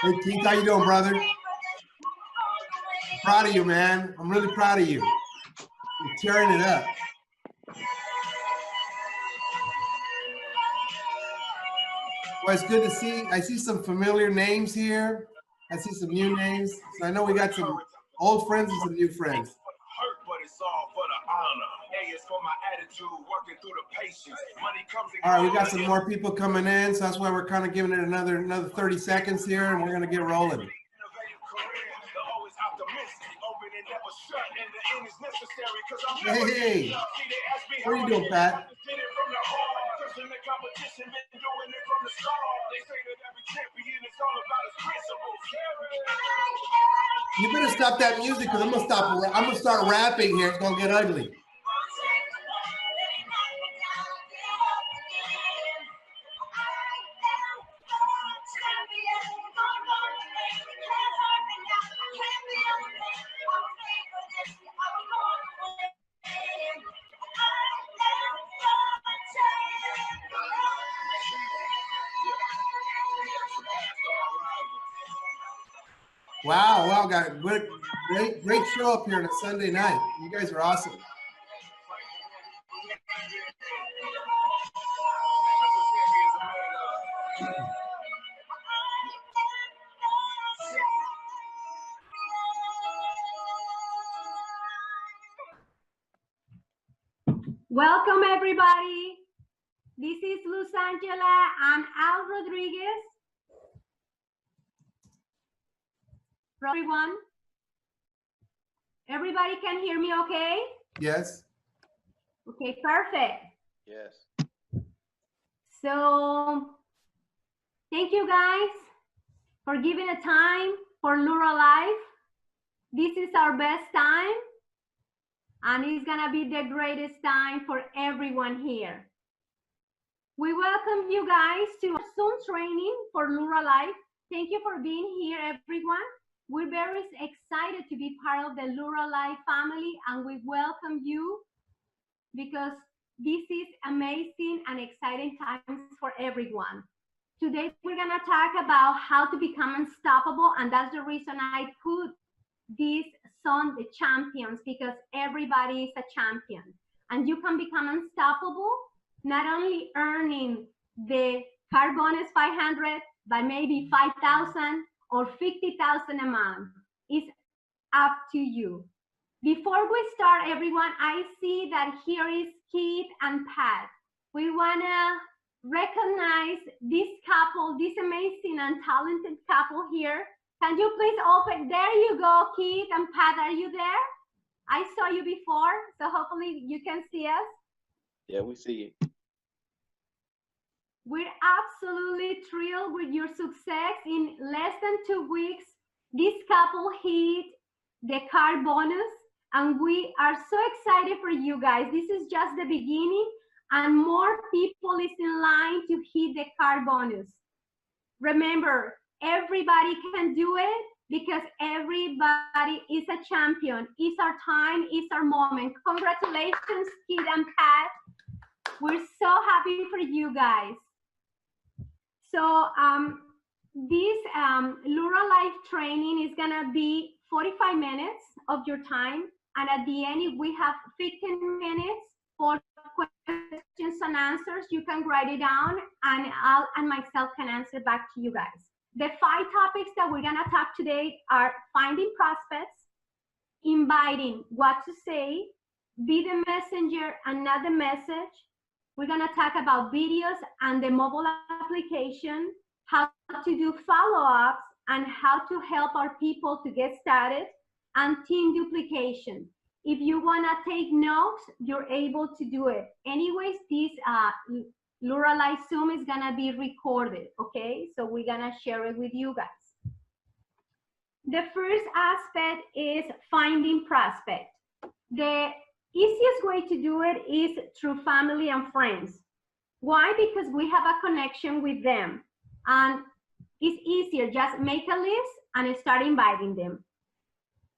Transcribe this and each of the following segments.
Hey Keith, how you doing, brother? Proud of you, man. I'm really proud of you. You're tearing it up. Well, it's good to see. I see some familiar names here. I see some new names. So I know we got some old friends and some new friends. All right, we got some more people coming in, so that's why we're kind of giving it another 30 seconds here, and we're gonna get rolling. Hey, what are you doing, Pat? You better stop that music because I'm gonna start rapping here. It's gonna get ugly. Wow, got a great show up here on a Sunday night. You guys are awesome. Welcome everybody. This is Luz Angela and Al Rodriguez. Everyone, everybody can hear me okay? Yes. Okay, perfect. Yes. So thank you guys for giving a time for Lurra Life. This is our best time and it's gonna be the greatest time for everyone here. We welcome you guys to Zoom training for Lurra Life. Thank you for being here, everyone. We're very excited to be part of the Lurra Life family, and we welcome you because this is amazing and exciting times for everyone. Today, we're gonna talk about how to become unstoppable, and that's the reason I put this song, The Champions, because everybody is a champion. And you can become unstoppable, not only earning the car bonus 500, but maybe 5,000, or 50,000 a month. It's up to you. Before we start, everyone, I see that here is Keith and Pat. We wanna recognize this couple, this amazing and talented couple here. Can you please open? There you go, Keith and Pat, are you there? I saw you before, so hopefully you can see us. Yeah, we see you. We're absolutely thrilled with your success. In less than 2 weeks, this couple hit the car bonus, and we are so excited for you guys. This is just the beginning, and more people is in line to hit the car bonus. Remember, everybody can do it because everybody is a champion. It's our time, it's our moment. Congratulations, Keith and Pat. We're so happy for you guys. So this Lurra Life training is gonna be 45 minutes of your time, and at the end we have 15 minutes for questions and answers. You can write it down, and I'll and myself can answer back to you guys. The 5 topics that we're gonna talk today are finding prospects, inviting, what to say, be the messenger and not the message. We're gonna talk about videos and the mobile application, how to do follow-ups, and how to help our people to get started, and team duplication. If you wanna take notes, you're able to do it. Anyways, this Lurra Life Zoom is gonna be recorded, okay? So we're gonna share it with you guys. The first aspect is finding prospect. The easiest way to do it is through family and friends. Why? Because we have a connection with them, and it's easier. Just make a list and start inviting them.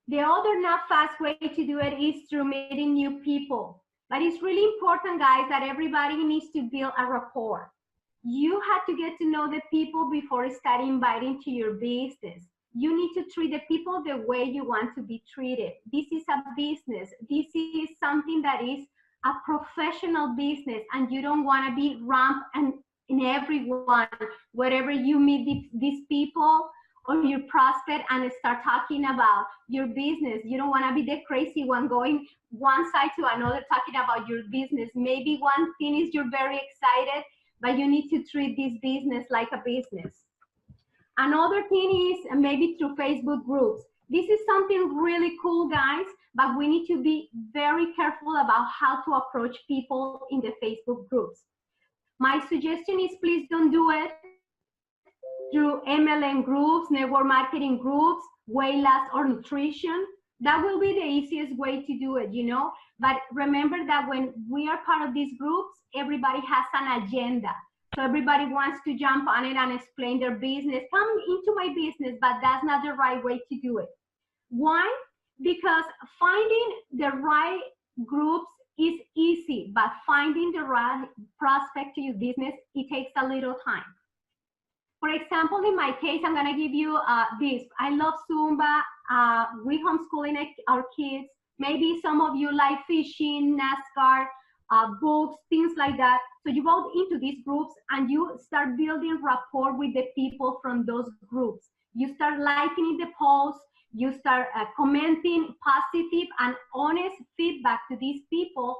The other not fast way to do it is through meeting new people. But it's really important, guys, that everybody needs to build a rapport. You have to get to know the people before starting inviting to your business. You need to treat the people the way you want to be treated. This is a business. This is something that is a professional business, and you don't want to be rampant in everyone. Wherever you meet these people or your prospect and start talking about your business, you don't want to be the crazy one going one side to another talking about your business. Maybe one thing is you're very excited, but you need to treat this business like a business. Another thing is maybe through Facebook groups. This is something really cool, guys, but we need to be very careful about how to approach people in the Facebook groups. My suggestion is please don't do it through MLM groups, network marketing groups, weight loss or nutrition. That will be the easiest way to do it, you know. But remember that when we are part of these groups, everybody has an agenda. So everybody wants to jump on it and explain their business. Come into my business, but that's not the right way to do it. Why? Because finding the right groups is easy, but finding the right prospect to your business, it takes a little time. For example, in my case, I'm gonna give you this. I love Zumba. We homeschooling our kids. Maybe some of you like fishing, NASCAR, books, things like that. So you go into these groups and you start building rapport with the people from those groups. You start liking the posts, you start commenting positive and honest feedback to these people.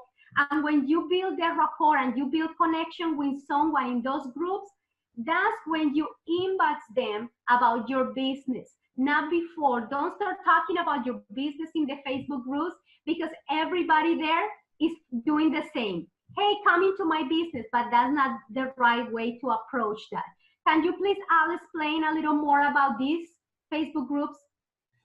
And when you build their rapport and you build connection with someone in those groups, that's when you inbox them about your business, not before. Don't start talking about your business in the Facebook groups because everybody there is doing the same. Hey, come into my business, but that's not the right way to approach that. Can you please, Al, explain a little more about these Facebook groups?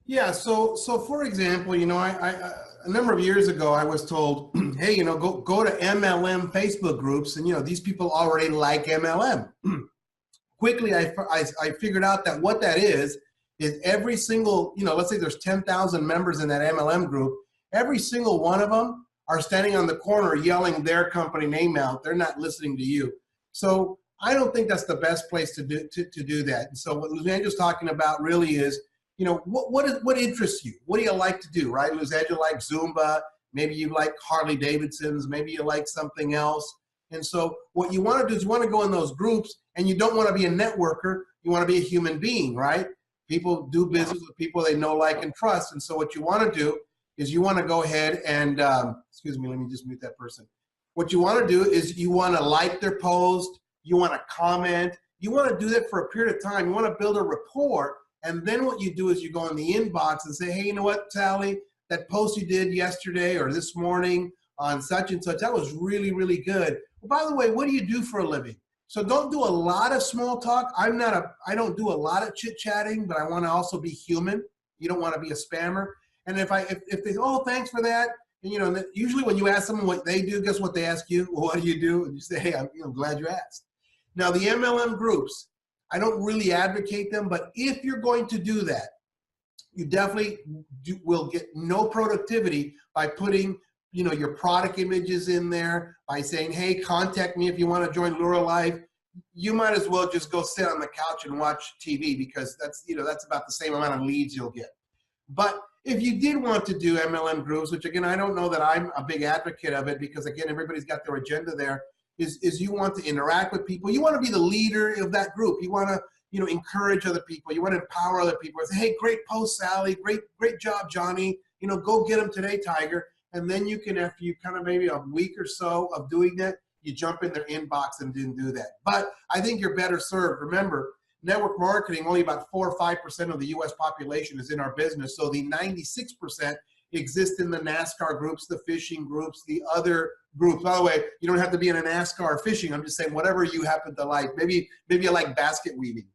Yeah, so for example, you know, I a number of years ago, I was told, hey, you know, go to MLM Facebook groups, and you know, these people already like MLM. Quickly, I figured out that what that is every single, you know, let's say there's 10,000 members in that MLM group, every single one of them are standing on the corner yelling their company name out. They're not listening to you. So I don't think that's the best place to do that. And so what Luzandra's talking about really is, you know, what interests you? What do you like to do, right? Luzandra likes Zumba. Maybe you like Harley Davidsons. Maybe you like something else. And so what you want to do is you want to go in those groups, and you don't want to be a networker. You want to be a human being, right? People do business with people they know, like, and trust. And so what you want to do is you want to go ahead and, excuse me, let me just mute that person. What you want to do is you want to like their post. You want to comment. You want to do that for a period of time. You want to build a rapport. And then what you do is you go in the inbox and say, hey, you know what, Sally, that post you did yesterday or this morning on such and such, that was really, really good. Well, by the way, what do you do for a living? So don't do a lot of small talk. I don't do a lot of chit chatting, but I want to also be human. You don't want to be a spammer. And if they, oh, thanks for that. And, you know, usually when you ask someone what they do, guess what they ask you? Well, what do you do? And you say, hey, I'm glad you asked. Now the MLM groups, I don't really advocate them, but if you're going to do that, you definitely will get no productivity by putting, you know, your product images in there, by saying, hey, contact me if you want to join Lurra Life. You might as well just go sit on the couch and watch TV, because that's, you know, that's about the same amount of leads you'll get. But if you did want to do MLM groups, which again, I don't know that I'm a big advocate of it, because again, everybody's got their agenda there, is you want to interact with people. You want to be the leader of that group. You want to, you know, encourage other people. You want to empower other people. Say, hey, great post, Sally. Great job, Johnny. You know, go get them today, Tiger. And then you can, after you kind of maybe a week or so of doing that, you jump in their inbox and didn't do that. But I think you're better served. Remember, network marketing, only about 4 or 5% of the US population is in our business. So the 96% exist in the NASCAR groups, the fishing groups, the other groups. By the way, you don't have to be in a NASCAR or fishing. I'm just saying whatever you happen to like. Maybe you like basket weaving.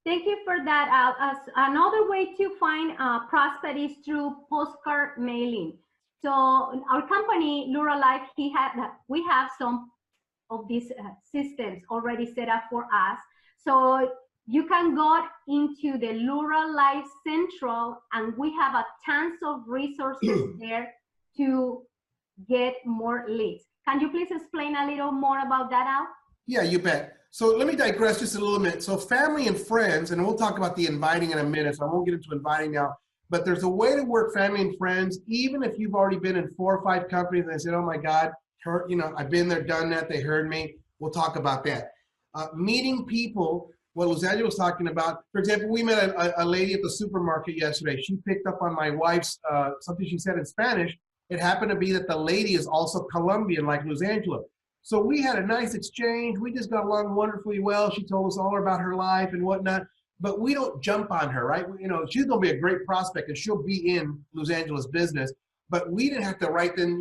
Thank you for that. Another way to find prospect is through postcard mailing. So our company, Lurra Life, we have some of these systems already set up for us. So you can go into the Lurra Life Central, and we have a tons of resources there to get more leads. Can you please explain a little more about that, Al? Yeah, you bet. So let me digress just a little bit. So family and friends, and we'll talk about the inviting in a minute, so I won't get into inviting now, but there's a way to work family and friends, even if you've already been in 4 or 5 companies and they said, oh my God, I've been there, done that, they heard me. We'll talk about that. Meeting people, what Luzania was talking about, for example, we met a lady at the supermarket yesterday. She picked up on my wife's, something she said in Spanish. It happened to be that the lady is also Colombian, like Luzangela. So we had a nice exchange. We just got along wonderfully well. She told us all about her life and whatnot, but we don't jump on her, right? She's gonna be a great prospect and she'll be in Luzangela's business, but we didn't have to right then,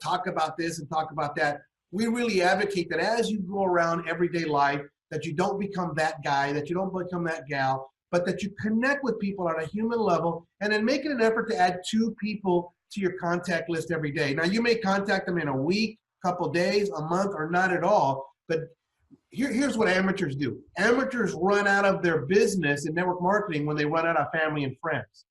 talk about this and talk about that. We really advocate that as you go around everyday life, that you don't become that guy, that you don't become that gal, but that you connect with people on a human level and then make it an effort to add 2 people to your contact list every day. Now you may contact them in a week, couple days, a month, or not at all. But here's what amateurs do. Amateurs run out of their business in network marketing when they run out of family and friends.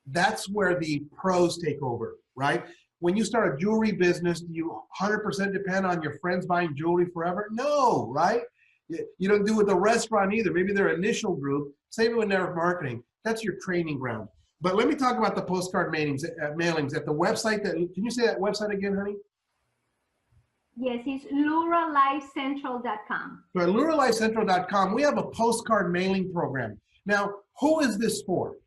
That's where the pros take over, right? When you start a jewelry business, do you 100% depend on your friends buying jewelry forever? No, right? You don't do it with the restaurant either. Maybe their initial group. Same with network marketing. That's your training ground. But let me talk about the postcard mailings at the website. Can you say that website again, honey? Yes, it's lurralifecentral.com. So at lurralifecentral.com, we have a postcard mailing program. Now, who is this for?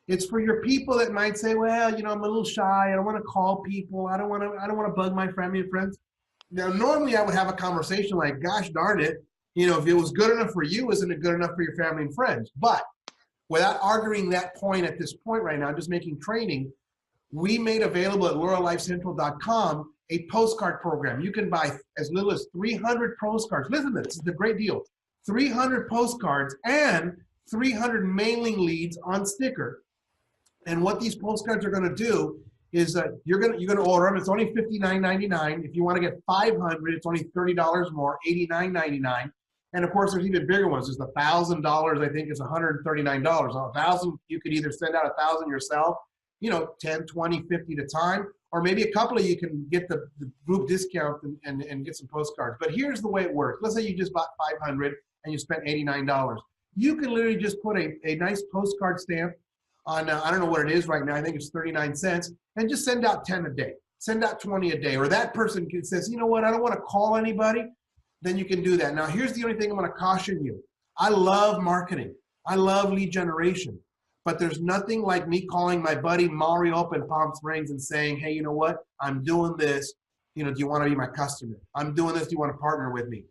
It's for your people that might say, well, I'm a little shy. I don't want to call people. I don't want to bug my family and friends. Now, normally I would have a conversation like, gosh darn it, if it was good enough for you, isn't it good enough for your family and friends? But without arguing that point at this point right now, just making training, we made available at lurralifecentral.com a postcard program. You can buy as little as 300 postcards. Listen to this, is a great deal. 300 postcards and 300 mailing leads on sticker. And what these postcards are gonna do is you're gonna order them. It's only $59.99. If you wanna get 500, it's only $30 more, $89.99. And of course, there's even bigger ones. There's $1,000, I think it's $139. On 1,000, you could either send out 1,000 yourself, 10, 20, 50 at a time, or maybe a couple of you can get the group discount and get some postcards. But here's the way it works. Let's say you just bought 500 and you spent $89. You can literally just put a nice postcard stamp on, I don't know what it is right now, I think it's 39 cents, and just send out 10 a day. Send out 20 a day. Or that person says, you know what, I don't want to call anybody, then you can do that. Now, here's the only thing I'm going to caution you. I love marketing. I love lead generation. But there's nothing like me calling my buddy Mario up in Palm Springs and saying, hey, you know what? I'm doing this. Do you want to be my customer? I'm doing this. Do you want to partner with me?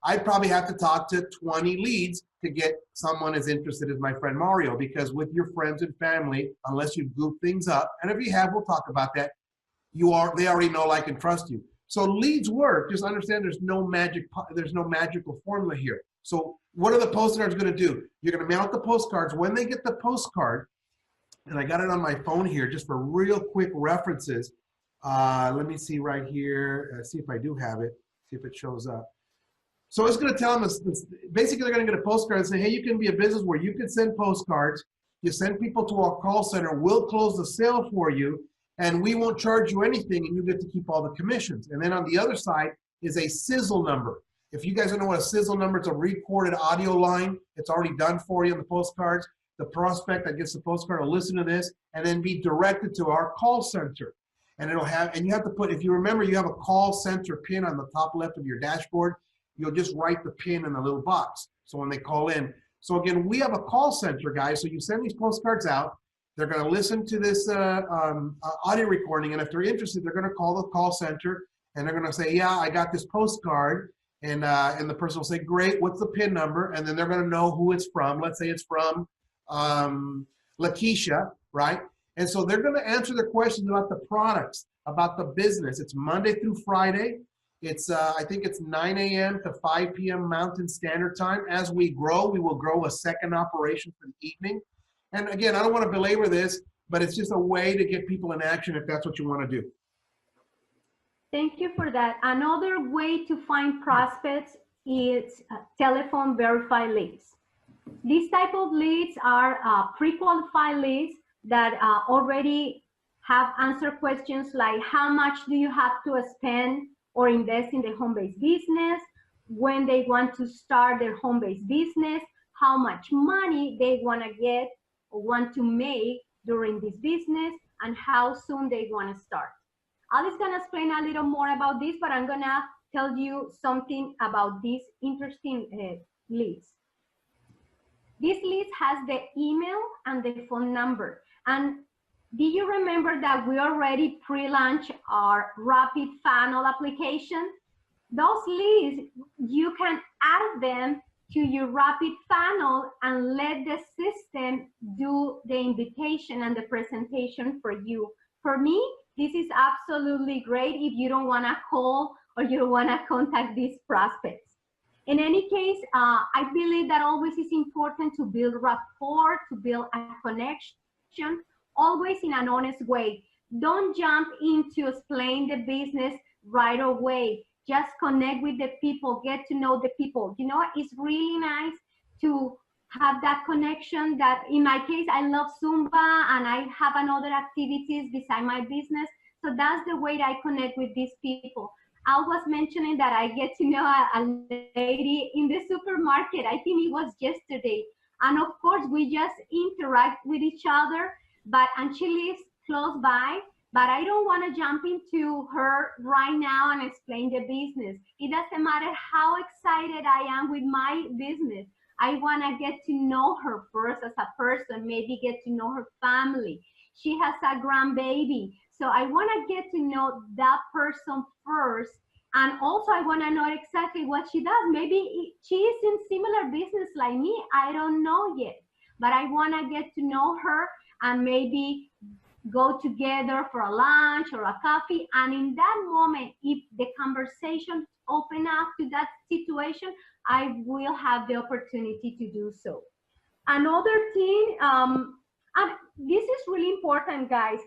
I'd probably have to talk to 20 leads to get someone as interested as my friend Mario, because with your friends and family, unless you goof things up, and if you have, we'll talk about that, they already know, like, and trust you. So leads work. Just understand there's no magical formula here. So what are the postcards going to do? You're going to mail out the postcards. When they get the postcard, and I got it on my phone here just for real quick references. Let me see right here. See if I do have it. See if it shows up. So it's going to tell them, basically they're going to get a postcard and say, hey, you can be a business where you can send postcards. You send people to our call center. We'll close the sale for you, and we won't charge you anything, and you get to keep all the commissions. And then on the other side is a sizzle number. If you guys don't know what a sizzle number, it's a recorded audio line. It's already done for you on the postcards. The prospect that gets the postcard will listen to this and then be directed to our call center. And you have to put, if you remember, you have a call center pin on the top left of your dashboard. You'll just write the pin in the little box. So when they call in. So again, we have a call center, guys. So you send these postcards out. They're going to listen to this audio recording. And if they're interested, they're going to call the call center and they're going to say, yeah, I got this postcard. And the person will say, great, what's the PIN number? And then they're going to know who it's from. Let's say it's from Lakeisha, right? And so they're going to answer the questions about the products, about the business. It's Monday through Friday. It's I think it's 9 a.m. to 5 p.m. Mountain Standard Time. As we grow, we will grow a second operation for the evening. And again, I don't want to belabor this, but it's just a way to get people in action if that's what you want to do. Thank you for that. Another way to find prospects is telephone verified leads. These type of leads are pre-qualified leads that already have answered questions like, how much do you have to spend or invest in the home-based business, when they want to start their home-based business, how much money they want to get or want to make during this business, and how soon they want to start. Ali's going to explain a little more about this, but I'm going to tell you something about these interesting leads. This list has the email and the phone number. And do you remember that we already pre-launched our rapid funnel application? Those leads, you can add them to your rapid funnel and let the system do the invitation and the presentation for you. For me, this is absolutely great if you don't want to call or you don't want to contact these prospects. In any case, I believe that always is important to build rapport, to build a connection, always in an honest way. Don't jump into explain the business right away. Just connect with the people, get to know the people. You know, it's really nice to have that connection. That in my case, I love Zumba and I have another activities beside my business. So that's the way that I connect with these people. I was mentioning that I get to know a lady in the supermarket. I think it was yesterday. And of course, we just interact with each other, and she lives close by, but I don't want to jump into her right now and explain the business. It doesn't matter how excited I am with my business. I want to get to know her first as a person, maybe get to know her family. She has a grandbaby. So I want to get to know that person first. And also I want to know exactly what she does. Maybe she is in similar business like me. I don't know yet, but I want to get to know her and maybe go together for a lunch or a coffee. And in that moment, if the conversation open up to that situation, I will have the opportunity to do so. Another thing, and this is really important, guys.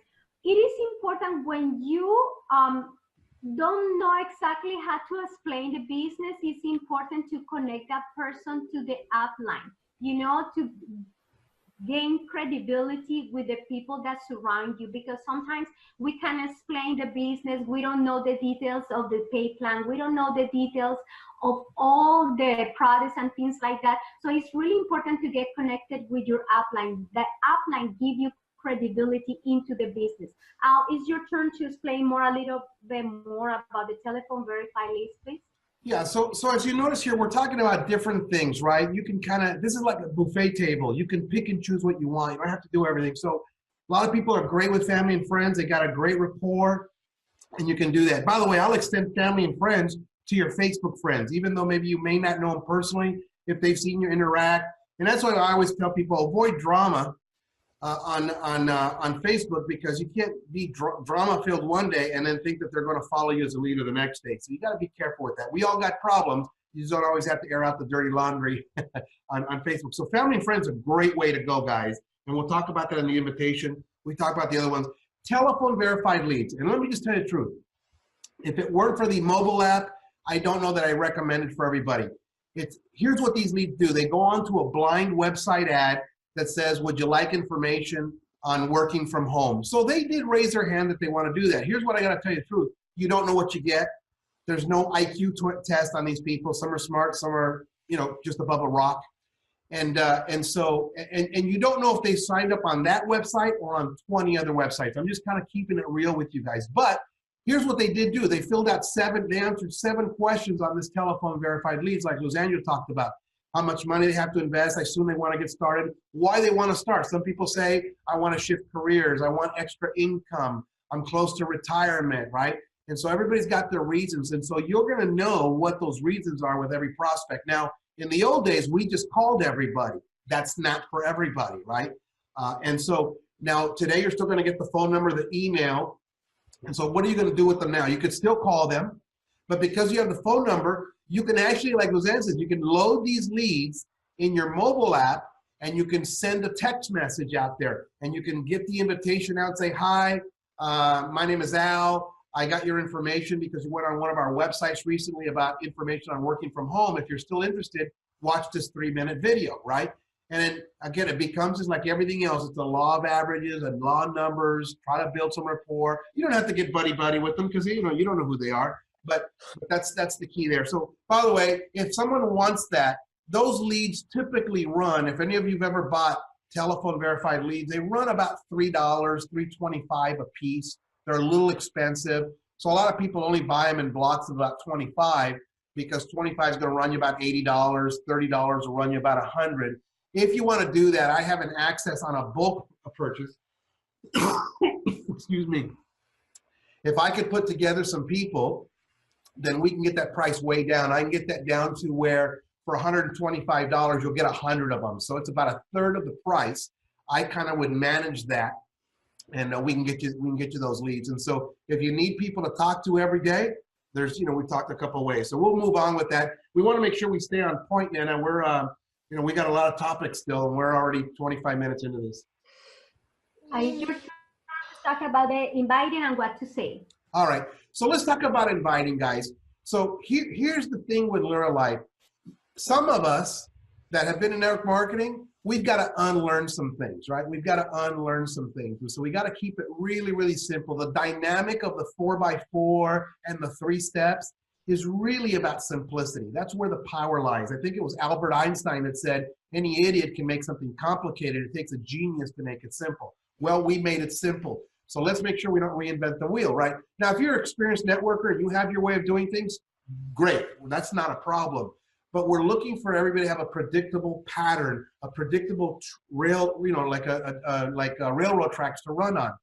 It is important when you don't know exactly how to explain the business, it's important to connect that person to the upline, you know, to gain credibility with the people that surround you, because sometimes we can explain the business, we don't know the details of the pay plan, we don't know the details of all the products and things like that. So it's really important to get connected with your upline. That upline give you credibility into the business. Al, it's your turn to explain a little bit more about the telephone verified leads, please. Yeah, so as you notice here, we're talking about different things, right? You can kind of, this is like a buffet table. You can pick and choose what you want. You don't have to do everything. So a lot of people are great with family and friends. They got a great rapport, and you can do that. By the way, I'll extend family and friends to your Facebook friends, even though maybe you may not know them personally, if they've seen you interact. And that's why I always tell people, avoid drama on Facebook, because you can't be drama filled one day and then think that they're going to follow you as a leader the next day. So you got to be careful with that. We all got problems. You just don't always have to air out the dirty laundry on Facebook. So family and friends are a great way to go, guys. And we'll talk about that in the invitation. We talk about the other ones. Telephone verified leads. And let me just tell you the truth. If it weren't for the mobile app, I don't know that I recommend it for everybody. Here's what these leads do. They go onto a blind website ad that says, would you like information on working from home? So they did raise their hand that they want to do that. Here's what I got to tell you the truth. You don't know what you get. There's no IQ test on these people. Some are smart, some are, you know, just above a rock. And you don't know if they signed up on that website or on 20 other websites. I'm just kind of keeping it real with you guys. But here's what they did do. They filled out they answered 7 questions on this telephone verified leads, like Lozano talked about. How much money they have to invest. I assume they want to get started. Why they want to start. Some people say, I want to shift careers. I want extra income. I'm close to retirement, right? And so everybody's got their reasons. And so you're going to know what those reasons are with every prospect. Now, in the old days, we just called everybody. That's not for everybody, right? And so now today, you're still going to get the phone number, the email. And so what are you going to do with them now? You could still call them, but because you have the phone number, you can actually, like Lozano said, you can load these leads in your mobile app, and you can send a text message out there, and you can get the invitation out and say, hi, my name is Al. I got your information because you went on one of our websites recently about information on working from home. If you're still interested, watch this 3-minute video, right? And then again, it becomes just like everything else. It's the law of averages and law of numbers. Try to build some rapport. You don't have to get buddy-buddy with them because you don't know who they are. but that's the key there. So by the way, if someone wants that, those leads typically run, if any of you've ever bought telephone verified leads, they run about $3, $3.25 a piece. They're a little expensive. So a lot of people only buy them in blocks of about 25 because 25 is going to run you about $80, $30 will run you about 100. If you want to do that, I have an access on a bulk purchase. Excuse me. If I could put together some people, then we can get that price way down. I can get that down to where for $125, you'll get 100 of them. So it's about a third of the price. I kind of would manage that, and we can get you those leads. And so if you need people to talk to every day, there's, we talked a couple of ways. So we'll move on with that. We want to make sure we stay on point, Nana. We're, we got a lot of topics still, and we're already 25 minutes into this. You're trying to talk about the inviting and what to say. All right. So let's talk about inviting, guys. So here's the thing with Lurra Life. Some of us that have been in network marketing, we've got to unlearn some things, right? We've got to unlearn some things. And so we got to keep it really, really simple. The dynamic of the 4x4 and the 3 steps is really about simplicity. That's where the power lies. I think it was Albert Einstein that said, any idiot can make something complicated. It takes a genius to make it simple. Well, we made it simple. So let's make sure we don't reinvent the wheel, right? Now, if you're an experienced networker and you have your way of doing things, great. That's not a problem. But we're looking for everybody to have a predictable pattern, a predictable rail, like a railroad tracks to run on.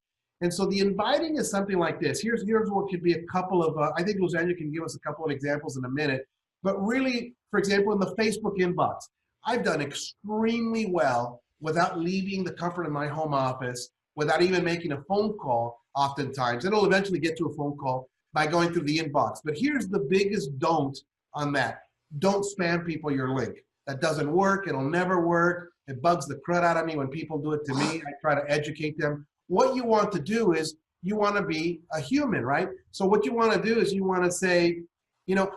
And so the inviting is something like this. Here's what could be a couple of, I think Luzania can give us a couple of examples in a minute. But really, for example, in the Facebook inbox, I've done extremely well without leaving the comfort of my home office, without even making a phone call oftentimes. It'll eventually get to a phone call by going through the inbox. But here's the biggest don't on that. Don't spam people your link. That doesn't work. It'll never work. It bugs the crud out of me when people do it to me. I try to educate them. What you want to do is you want to be a human, right? So what you want to do is you want to say,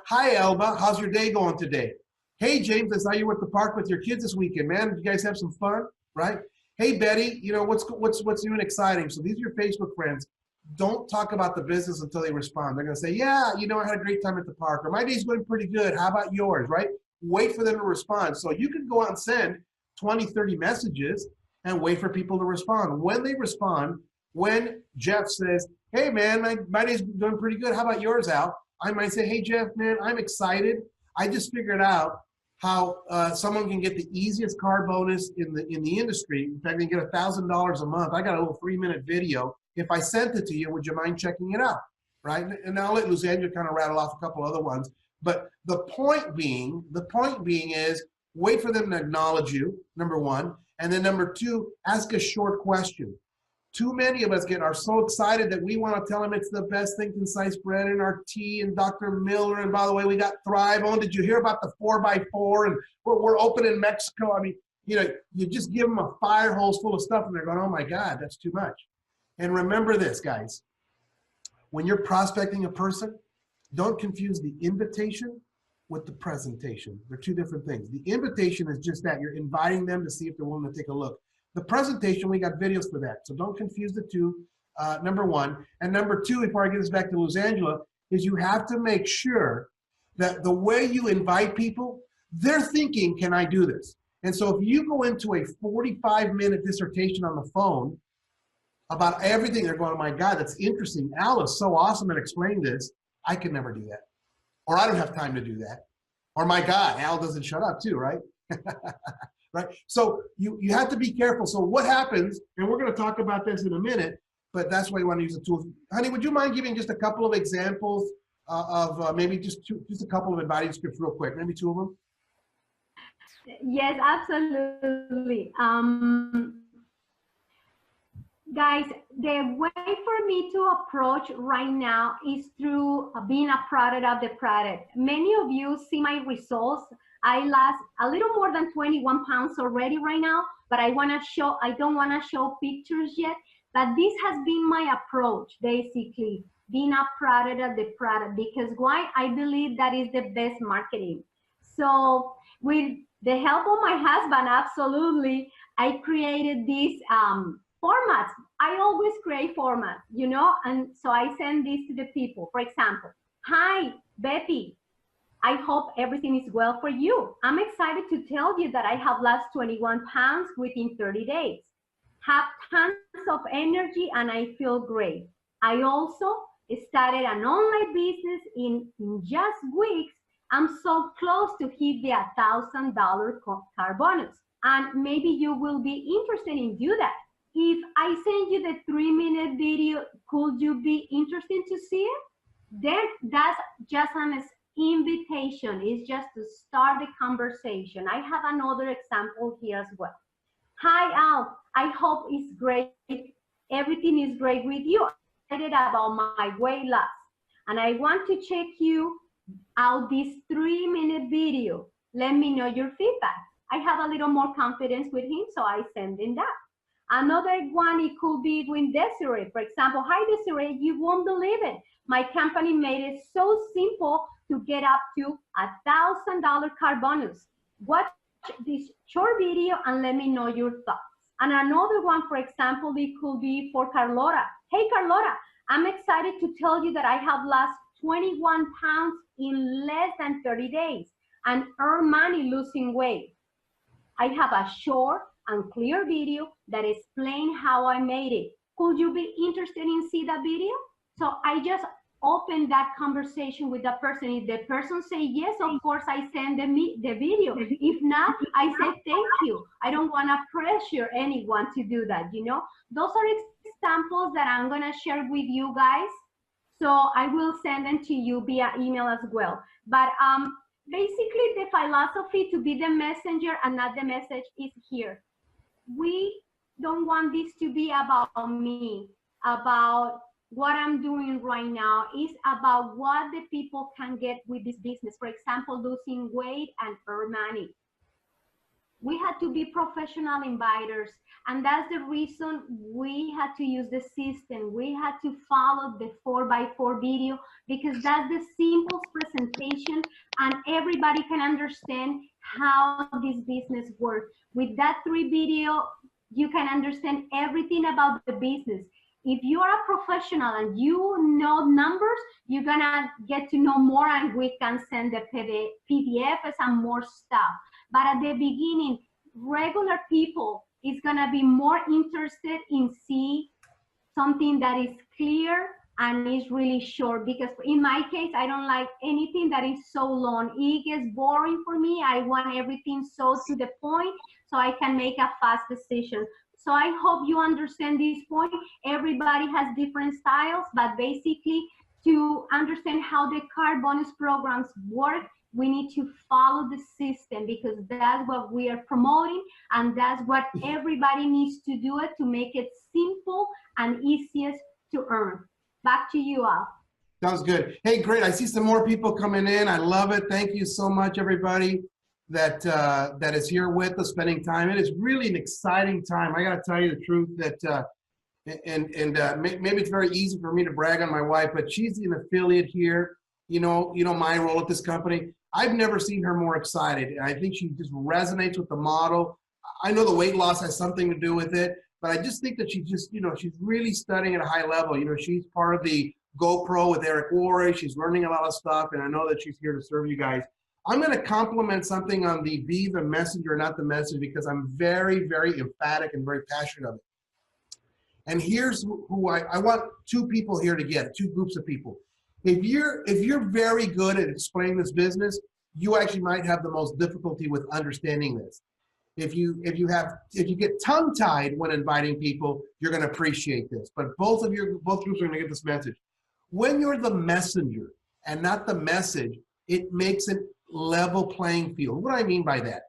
hi, Elba, how's your day going today? Hey, James, I saw you were at the park with your kids this weekend, man. Did you guys have some fun, right? Hey, Betty, what's new and exciting? So these are your Facebook friends. Don't talk about the business until they respond. They're going to say, yeah, I had a great time at the park, or my day's going pretty good. How about yours, right? Wait for them to respond. So you can go out and send 20, 30 messages and wait for people to respond. When they respond, when Jeff says, hey, man, my day's doing pretty good. How about yours, Al? I might say, hey, Jeff, man, I'm excited. I just figured out how someone can get the easiest car bonus in the industry. In fact, they can get $1,000 a month. I got a little 3-minute video. If I sent it to you, would you mind checking it out, right? And I'll let Luzania kind of rattle off a couple other ones. But the point being is wait for them to acknowledge you, number one. And then number two, ask a short question. Too many of us are so excited that we want to tell them it's the best thing since sliced bread and our tea and Dr. Miller. And by the way, we got Thrive on. Did you hear about the 4x4? And we're open in Mexico. I mean, you just give them a fire hose full of stuff and they're going, oh my God, that's too much. And remember this, guys, when you're prospecting a person, don't confuse the invitation with the presentation. They're two different things. The invitation is just that. You're inviting them to see if they're willing to take a look. The presentation, we got videos for that. So don't confuse the two, number one. And number two, before I get this back to Luzangela, is you have to make sure that the way you invite people, they're thinking, can I do this? And so if you go into a 45-minute dissertation on the phone about everything, they're going, oh my God, that's interesting. Al is so awesome at explaining this. I could never do that. Or I don't have time to do that. Or my God, Al doesn't shut up too, right? Right? So you have to be careful. So what happens, and we're going to talk about this in a minute, but that's why you want to use the tools. Honey, would you mind giving just a couple of examples of maybe just a couple of inviting scripts real quick, maybe 2 of them? Yes, absolutely. Guys, the way for me to approach right now is through being a product of the product. Many of you see my results. I lost a little more than 21 pounds already right now, but I don't want to show pictures yet. But this has been my approach, basically, being a product of the product, because why? I believe that is the best marketing. So with the help of my husband, absolutely, I created these formats. I always create formats, and so I send these to the people. For example, Hi, Betty. I hope everything is well for you. I'm excited to tell you that I have lost 21 pounds within 30 days. Have tons of energy and I feel great. I also started an online business in just weeks. I'm so close to hit the $1,000 car bonus. And maybe you will be interested in do that. If I send you the 3-minute video, could you be interested to see it? Then that's just an invitation. It's just to start the conversation. I have another example here as well. Hi, Al. I hope it's great. Everything is great with you. I'm excited about my weight loss. And I want to check you out this 3-minute video. Let me know your feedback. I have a little more confidence with him, so I send him that. Another one, it could be with Desiree. For example, hi Desiree, you won't believe it. My company made it so simple to get up to $1,000 car bonus. Watch this short video and let me know your thoughts. And another one, for example, it could be for Carlota. Hey Carlota, I'm excited to tell you that I have lost 21 pounds in less than 30 days and earn money losing weight. I have a short and clear video that explains how I made it. Could you be interested in see that video? So I just open that conversation with the person. If the person say yes, of course I send them the video. If not, I say thank you. I don't want to pressure anyone to do that, you know. Those are examples that I'm going to share with you guys. So I will send them to you via email as well. But basically the philosophy to be the messenger and not the message is here. We don't want this to be about me, about what I'm doing right now. Is about what the people can get with this business. For example, losing weight and earn money. We had to be professional inviters, and that's the reason we had to use the system. We had to follow the 4x4 video because that's the simplest presentation and everybody can understand how this business works. With that 3 video, you can understand everything about the business. If you are a professional and you know numbers, you're gonna get to know more and we can send the PDFs and more stuff. But at the beginning, regular people is gonna be more interested in see something that is clear and is really short, because in my case, I don't like anything that is so long. It gets boring for me. I want everything so to the point so I can make a fast decision. So I hope you understand this point. Everybody has different styles, but basically to understand how the car bonus programs work, we need to follow the system because that's what we are promoting and that's what everybody needs to do it to make it simple and easiest to earn. Back to you, Al. Sounds good. Hey, great. I see some more people coming in. I love it. Thank you so much, everybody that is here with us, spending time. It is really an exciting time. I got to tell you the truth that, maybe it's very easy for me to brag on my wife, but she's an affiliate here. You know my role at this company. I've never seen her more excited. And I think she just resonates with the model. I know the weight loss has something to do with it, but I just think that she just, she's really studying at a high level. She's part of the GoPro with Eric Worre. She's learning a lot of stuff, and I know that she's here to serve you guys. I'm going to compliment something on the be the messenger, not the message, because I'm very, very emphatic and very passionate of it. And here's who I want two people here to get, two groups of people. If you're very good at explaining this business, you actually might have the most difficulty with understanding this. If you get tongue-tied when inviting people, you're going to appreciate this. But both groups are going to get this message. When you're the messenger and not the message, it makes it level playing field. What do I mean by that?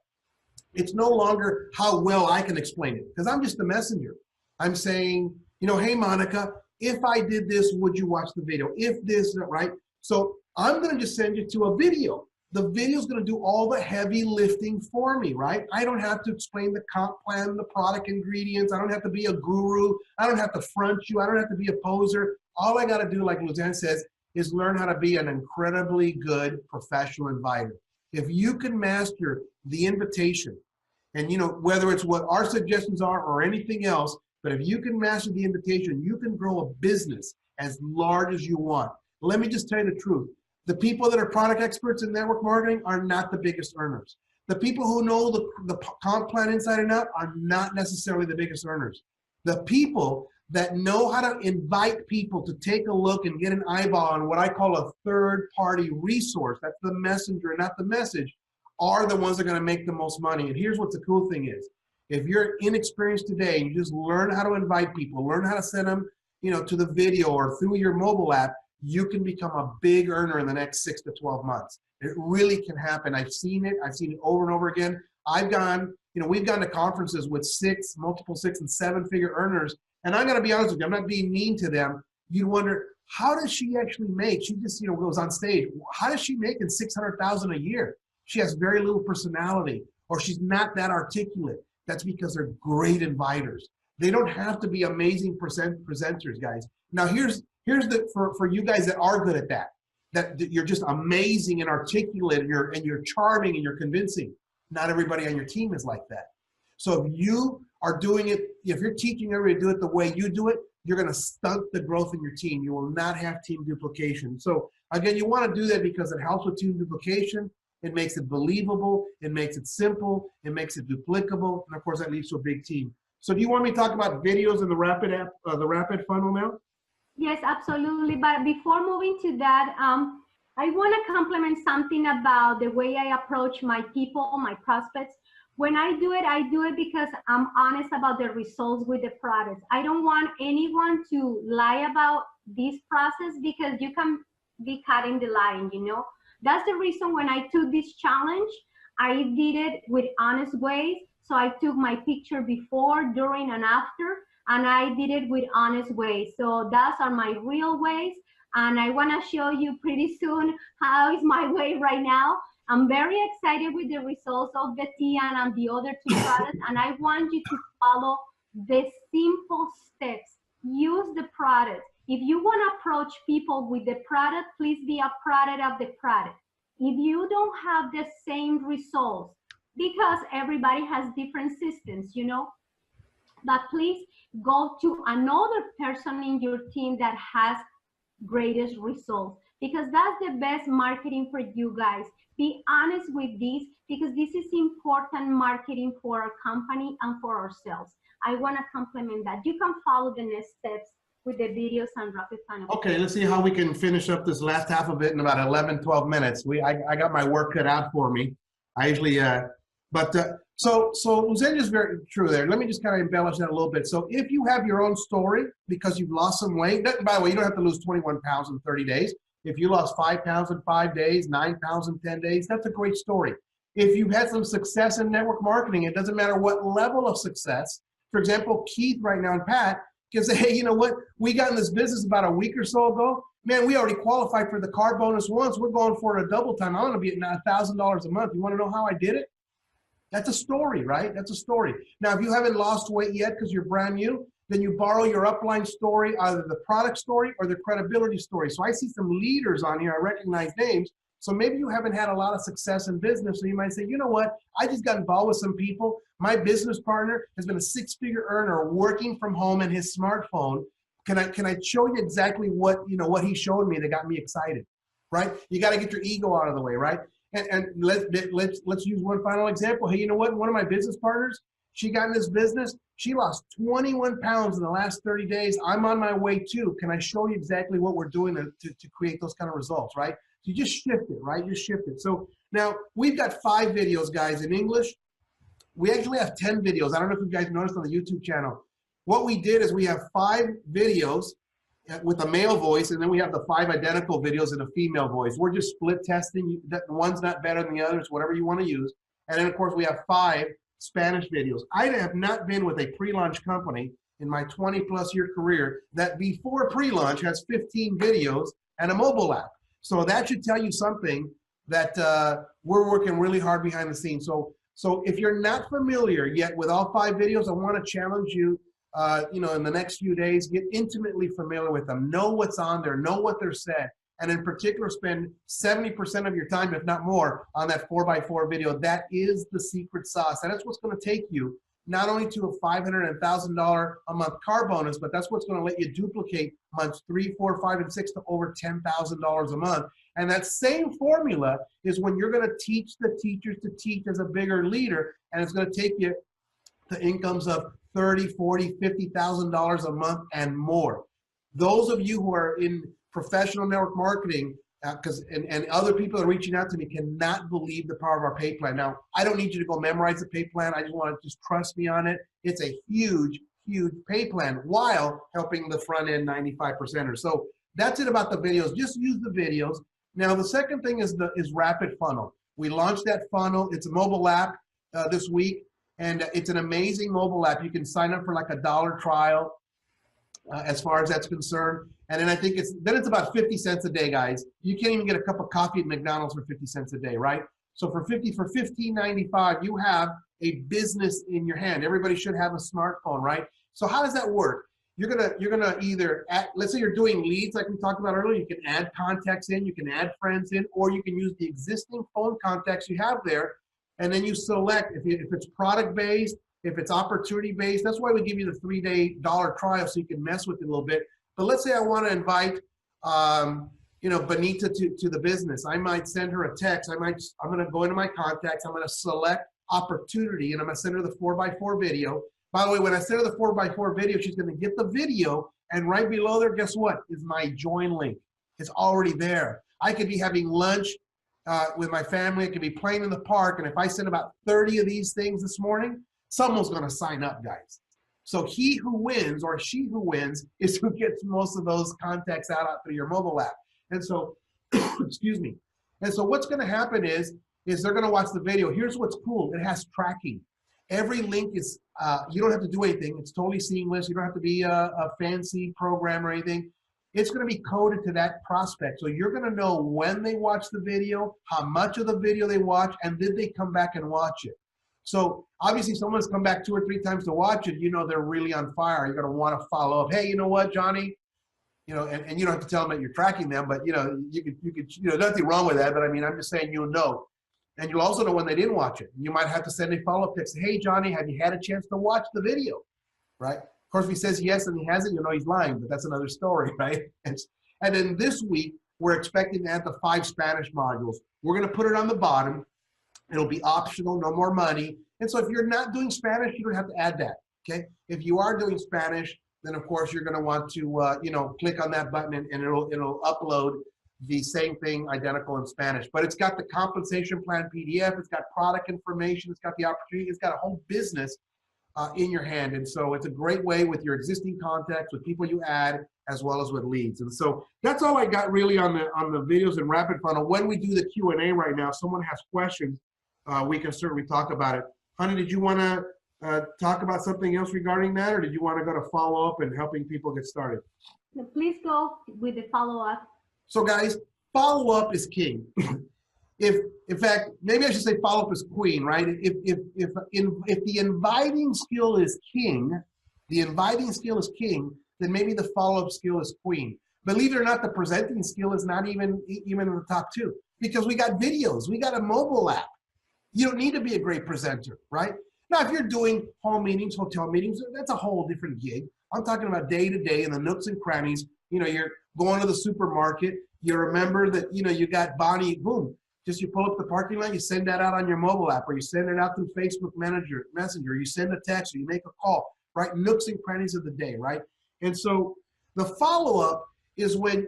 It's no longer how well I can explain it, because I'm just the messenger. I'm saying, hey, Monica, if I did this, would you watch the video? If this, right? So I'm going to just send you to a video. The video is going to do all the heavy lifting for me, right? I don't have to explain the comp plan, the product ingredients. I don't have to be a guru. I don't have to front you. I don't have to be a poser. All I got to do, like Luzanne says, is learn how to be an incredibly good professional inviter. If you can master the invitation, and whether it's what our suggestions are or anything else, but if you can master the invitation, you can grow a business as large as you want. Let me just tell you the truth. The people that are product experts in network marketing are not the biggest earners. The people who know the comp plan inside and out are not necessarily the biggest earners. The people that know how to invite people to take a look and get an eyeball on what I call a third-party resource, that's the messenger, not the message, are the ones that are going to make the most money. And here's what the cool thing is. If you're inexperienced today and you just learn how to invite people, learn how to send them, to the video or through your mobile app, you can become a big earner in the next 6 to 12 months. It really can happen. I've seen it over and over again. I've gone, we've gone to conferences with multiple 6 and 7 figure earners. And I'm going to be honest with you, I'm not being mean to them. You wonder, how does she actually make? She just, goes on stage. How does she make in $600,000 a year? She has very little personality, or she's not that articulate. That's because they're great inviters. They don't have to be amazing presenters, guys. Now here's for you guys that are good at that you're just amazing and articulate, and you're charming and you're convincing. Not everybody on your team is like that. So if you are doing it, if you're teaching everybody to do it the way you do it, you're going to stunt the growth in your team. You will not have team duplication. So again, you want to do that because it helps with team duplication. It makes it believable. It makes it simple. It makes it duplicable. And of course, that leads to a big team. So do you want me to talk about videos in the rapid app, the rapid funnel now? Yes, absolutely. But before moving to that, I want to compliment something about the way I approach my people, my prospects. When I do it because I'm honest about the results with the products. I don't want anyone to lie about this process because you can be cutting the line, That's the reason when I took this challenge, I did it with honest ways. So I took my picture before, during, and after, and I did it with honest ways. So those are my real ways. And I want to show you pretty soon how is my way right now. I'm very excited with the results of the Tian and the other 2 products. And I want you to follow the simple steps. Use the product. If you want to approach people with the product, please be a product of the product. If you don't have the same results, because everybody has different systems, but please go to another person in your team that has greatest results, because that's the best marketing for you guys. Be honest with this, because this is important marketing for our company and for ourselves. I want to compliment that. You can follow the next steps with the videos and rapid funnel. Okay, let's see how we can finish up this last half of it in about 11, 12 minutes. I got my work cut out for me. I usually, so Luzania is very true there. Let me just kind of embellish that a little bit. So if you have your own story because you've lost some weight, by the way, you don't have to lose 21 pounds in 30 days. If you lost 5 pounds in 5 days, 9 pounds in 10 days, that's a great story. If you've had some success in network marketing, it doesn't matter what level of success. For example, Keith right now and Pat can say, hey, you know what? We got in this business about a week or so ago. Man, we already qualified for the car bonus once. We're going for it a double time. I'm going to be at $1,000 a month. You want to know how I did it? That's a story, right? That's a story. Now, if you haven't lost weight yet because you're brand new, then you borrow your upline story, either the product story or the credibility story. So I see some leaders on here. I recognize names. So maybe you haven't had a lot of success in business. So you might say, you know what? I just got involved with some people. My business partner has been a 6-figure earner working from home in his smartphone. Can I show you exactly what he showed me that got me excited, right? You got to get your ego out of the way, right? And let's use one final example. Hey, you know what? One of my business partners, she got in this business. She lost 21 pounds in the last 30 days. I'm on my way too. Can I show you exactly what we're doing to create those kind of results, right? So you just shift it, right? You shift it. So now we've got 5 videos, guys, in English. We actually have 10 videos. I don't know if you guys noticed on the YouTube channel. What we did is we have 5 videos with a male voice, and then we have the 5 identical videos in a female voice. We're just split testing. One's not better than the others, whatever you want to use. And then, of course, we have 5 Spanish videos. I have not been with a pre-launch company in my 20-plus year career that before pre-launch has 15 videos and a mobile app. So that should tell you something that we're working really hard behind the scenes. So if you're not familiar yet with all 5 videos, I want to challenge you, in the next few days, get intimately familiar with them. Know what's on there. Know what they're said. And in particular, spend 70% of your time, if not more, on that 4x4 video. That is the secret sauce. And that's what's going to take you not only to a $500 and $1,000 a month car bonus, but that's what's going to let you duplicate months 3, 4, 5, and 6 to over $10,000 a month. And that same formula is when you're going to teach the teachers to teach as a bigger leader, and it's going to take you to incomes of $30, $40, $50,000 a month and more. Those of you who are in professional network marketing, and other people are reaching out to me, cannot believe the power of our pay plan. Now, I don't need you to go memorize the pay plan. I just want to just trust me on it. It's a huge, huge pay plan while helping the front end 95%. So that's it about the videos. Just use the videos. Now, the second thing is Rapid Funnel. We launched that funnel. It's a mobile app this week, and it's an amazing mobile app. You can sign up for like a $1 trial as far as that's concerned. And then I think it's about 50 cents a day, guys. You can't even get a cup of coffee at McDonald's for 50 cents a day, right? So for $15.95, you have a business in your hand. Everybody should have a smartphone, right? So how does that work? You're gonna either let's say you're doing leads like we talked about earlier. You can add contacts in, you can add friends in, or you can use the existing phone contacts you have there, and then you select if it's product based, if it's opportunity based. That's why we give you the 3-day $1 trial so you can mess with it a little bit. But let's say I want to invite, Benita to the business. I might send her a text. I'm going to go into my contacts. I'm going to select opportunity, and I'm going to send her the 4x4 video. By the way, when I send her the 4x4 video, she's going to get the video, and right below there, guess what? Is my join link. It's already there. I could be having lunch with my family. I could be playing in the park, and if I send about 30 of these things this morning, someone's going to sign up, guys. So he who wins or she who wins is who gets most of those contacts out through your mobile app. And so, excuse me. And so what's going to happen is they're going to watch the video. Here's what's cool. It has tracking. Every link is, you don't have to do anything. It's totally seamless. You don't have to be a fancy program or anything. It's going to be coded to that prospect. So you're going to know when they watch the video, how much of the video they watch, and did they come back and watch it. So obviously someone's come back 2 or 3 times to watch it, they're really on fire. You're going to want to follow up. Hey, you know what, Johnny? And you don't have to tell them that you're tracking them, but you could, nothing wrong with that. But I mean, I'm just saying, and you'll also know when they didn't watch it. You might have to send a follow-up text. Hey, Johnny, have you had a chance to watch the video? Right? Of course, if he says yes and he hasn't, he's lying, but that's another story, right? And then this week, we're expecting to add the 5 Spanish modules. We're going to put it on the bottom. It'll be optional, no more money. And so if you're not doing Spanish, you don't have to add that, okay? If you are doing Spanish, then of course you're gonna want to, click on that button and it'll upload the same thing identical in Spanish. But it's got the compensation plan PDF, it's got product information, it's got the opportunity, it's got a whole business in your hand. And so it's a great way with your existing contacts, with people you add, as well as with leads. And so that's all I got really on the videos and Rapid Funnel. When we do the Q&A right now, if someone has questions, we can certainly talk about it. Honey, did you want to talk about something else regarding that, or did you want to go to follow up and helping people get started? Please go with the follow-up. So guys, follow-up is king. In fact, maybe I should say follow-up is queen, right? If the inviting skill is king, then maybe the follow-up skill is queen. Believe it or not, the presenting skill is not even in the top 2, because we got videos, we got a mobile app. You don't need to be a great presenter, right? Now, if you're doing home meetings, hotel meetings, that's a whole different gig. I'm talking about day-to-day in the nooks and crannies. You're going to the supermarket. You remember that, you got Bonnie, boom. Just you pull up the parking lot, you send that out on your mobile app, or you send it out through Facebook Messenger, you send a text, or you make a call, right? Nooks and crannies of the day, right? And so the follow-up is when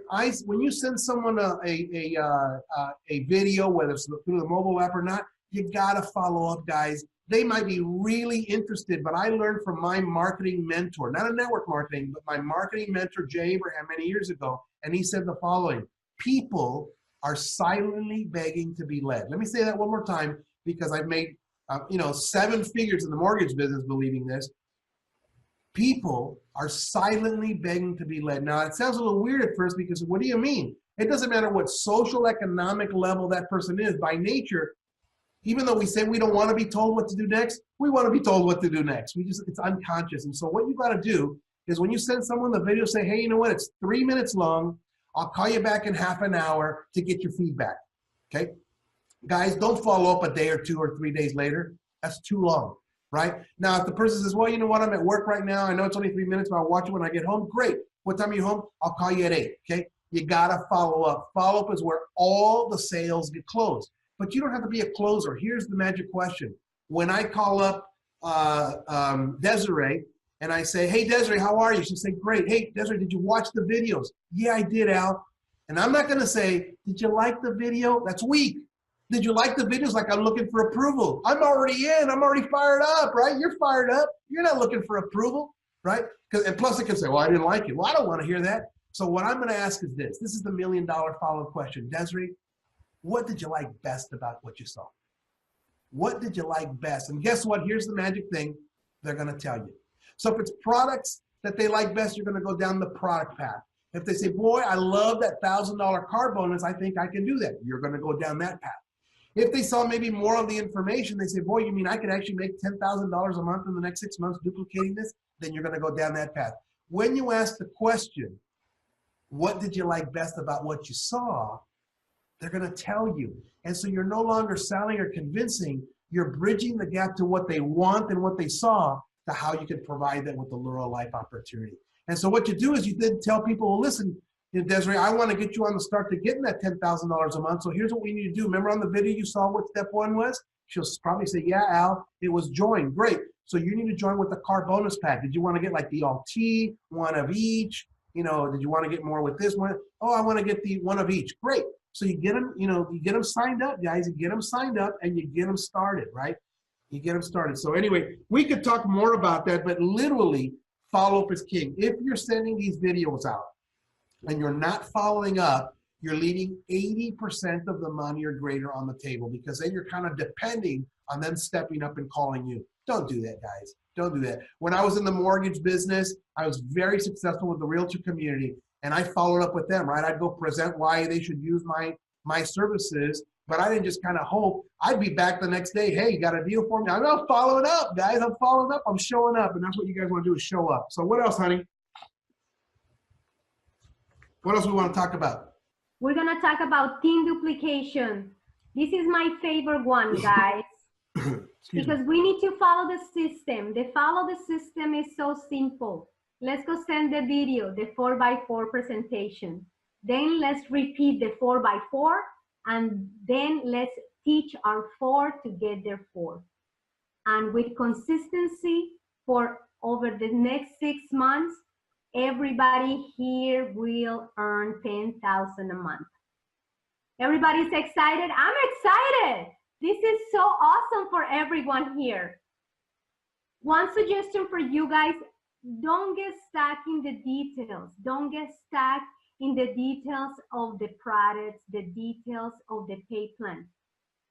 you send someone a video, whether it's through the mobile app or not, you gotta follow up, guys. They might be really interested, but I learned from my marketing mentor, not a network marketing, but my marketing mentor, Jay Abraham, many years ago, and he said the following: people are silently begging to be led. Let me say that one more time, because I've made 7 figures in the mortgage business believing this. People are silently begging to be led. Now, it sounds a little weird at first, because what do you mean? It doesn't matter what social economic level that person is. By nature, even though we say we don't want to be told what to do next, we want to be told what to do next. It's unconscious. And so what you got to do is when you send someone the video, say, hey, you know what? It's 3 minutes long. I'll call you back in half an hour to get your feedback. Okay? Guys, don't follow up a day or 2 or 3 days later. That's too long. right? Now, if the person says, well, you know what, I'm at work right now. I know it's only 3 minutes, but I'll watch it when I get home. Great. What time are you home? I'll call you at 8, okay? You gotta follow up. Follow up is where all the sales get closed. But you don't have to be a closer. Here's the magic question. When I call up Desiree and I say, hey, Desiree, how are you? She'll say, great. Hey, Desiree, did you watch the videos? Yeah, I did, Al. And I'm not gonna say, did you like the video? That's weak. Did you like the videos? Like I'm looking for approval. I'm already in, I'm already fired up, right? You're fired up. You're not looking for approval, right? And plus it can say, well, I didn't like it. Well, I don't wanna hear that. So what I'm gonna ask is this. This is the $1 million follow-up question. Desiree, what did you like best about what you saw? What did you like best? And guess what? Here's the magic thing. They're gonna tell you. So if it's products that they like best, you're gonna go down the product path. If they say, boy, I love that $1,000 car bonus, I think I can do that, you're gonna go down that path. If they saw maybe more of the information, they say, boy, you mean I could actually make $10,000 a month in the next 6 months duplicating this? Then you're gonna go down that path. When you ask the question, what did you like best about what you saw? They're gonna tell you. And so you're no longer selling or convincing, you're bridging the gap to what they want and what they saw to how you can provide them with the Lurra Life opportunity. And so what you do is you then tell people, well, listen, Desiree, I wanna get you on the start to getting that $10,000 a month. So here's what we need to do. Remember on the video you saw what step 1 was? She'll probably say, yeah, Al, it was join, great. So you need to join with the car bonus pack. Did you wanna get like the all-T, one of each? You know, did you wanna get more with this one? Oh, I wanna get the one of each, great. So you get them, you get them signed up, guys. You get them signed up and you get them started, right? You get them started. So anyway, we could talk more about that, but literally follow-up is king. If you're sending these videos out and you're not following up, you're leaving 80% of the money or greater on the table because then you're kind of depending on them stepping up and calling you. Don't do that, guys. Don't do that. When I was in the mortgage business, I was very successful with the realtor community. And I followed up with them, right? I'd go present why they should use my services, but I didn't just kind of hope. I'd be back the next day. Hey, you got a deal for me? I'm following up, guys. I'm following up. I'm showing up. And that's what you guys want to do is show up. So what else, honey? What else we want to talk about? We're going to talk about team duplication. This is my favorite one, guys. Because we need to follow the system. The follow the system is so simple. Let's go send the video, the 4x4 presentation. Then let's repeat the 4x4 and then let's teach our 4 to get their 4. And with consistency for over the next 6 months, everybody here will earn $10,000 a month. Everybody's excited? I'm excited. This is so awesome for everyone here. One suggestion for you guys, don't get stuck in the details. Don't get stuck in the details of the products, the details of the pay plan.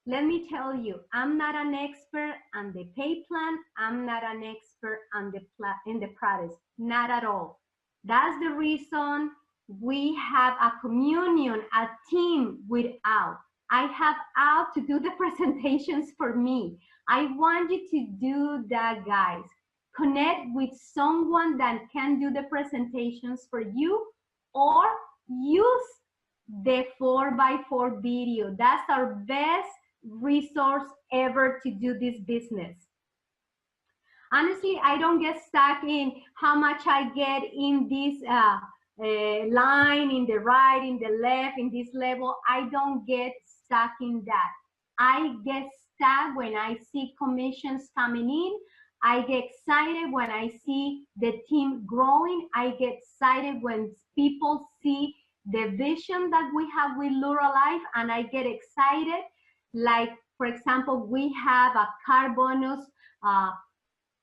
Let me tell you, I'm not an expert on the pay plan. I'm not an expert on the products, not at all. That's the reason we have a communion, a team with Al. I have Al to do the presentations for me. I want you to do that, guys. Connect with someone that can do the presentations for you or use the 4x4 video. That's our best resource ever to do this business. Honestly, I don't get stuck in how much I get in this line, in the right, in the left, in this level. I don't get stuck in that. I get stuck when I see commissions coming in. I get excited when I see the team growing. I get excited when people see the vision that we have with Lurra Life, and I get excited. Like, for example, we have a car bonus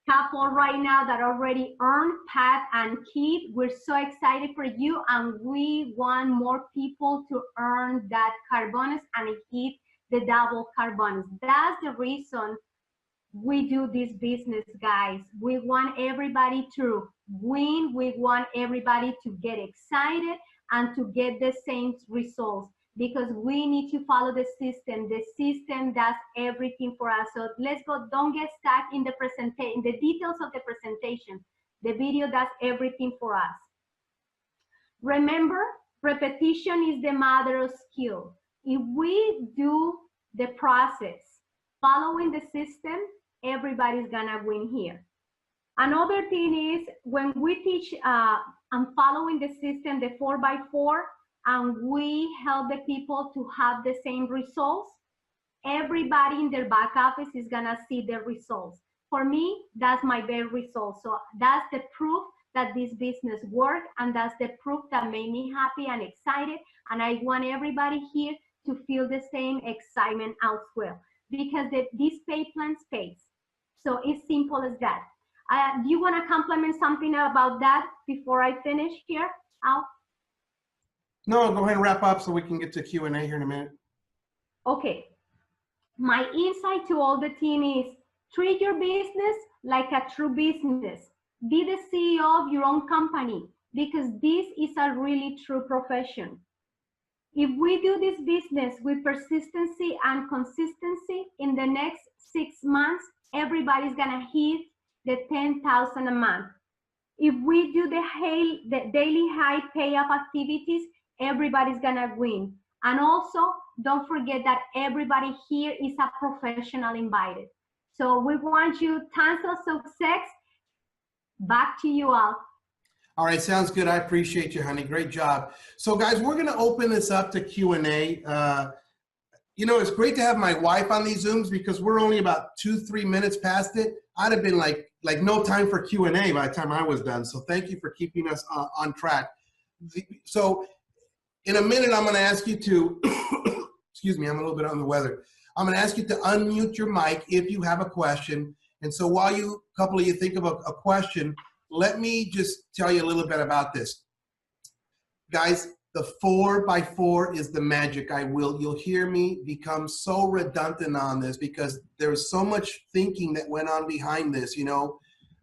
couple right now that already earned, Pat and Keith. We're so excited for you, and we want more people to earn that car bonus and hit the double car bonus. That's the reason we do this business, guys. We want everybody to win. We want everybody to get excited and to get the same results, because we need to follow the system. The system does everything for us. So let's go, don't get stuck in the presentation, the details of the presentation. The video does everything for us. Remember, repetition is the mother of skill. If we do the process following the system, everybody's gonna win here. Another thing is when we teach and following the system, the 4x4, and we help the people to have the same results, everybody in their back office is gonna see the results. For me, that's my best result. So that's the proof that this business worked, and that's the proof that made me happy and excited. And I want everybody here to feel the same excitement as well, because these pay plans pays. So it's simple as that. Do you want to compliment something about that before I finish here, Al? No, go ahead and wrap up so we can get to Q&A here in a minute. Okay. My insight to all the team is treat your business like a true business. Be the CEO of your own company, because this is a really true profession. If we do this business with persistency and consistency, in the next 6 months, everybody's gonna hit the 10,000 a month. If we do the daily high payoff activities, everybody's gonna win. And also, don't forget that everybody here is a professional invited. So we want you tons of success. Back to you all. All right, sounds good. I appreciate you, honey. Great job. So guys, we're gonna open this up to Q&A. You know, it's great to have my wife on these Zooms because we're only about 2-3 minutes past it. I'd have been like no time for Q&A by the time I was done. So thank you for keeping us on track. So in a minute, I'm gonna ask you to, excuse me, I'm a little bit on the weather. I'm gonna ask you to unmute your mic if you have a question. And so while a couple of you think of a question, let me just tell you a little bit about this. Guys, the 4x4 is the magic. You'll hear me become so redundant on this because there's so much thinking that went on behind this, you know,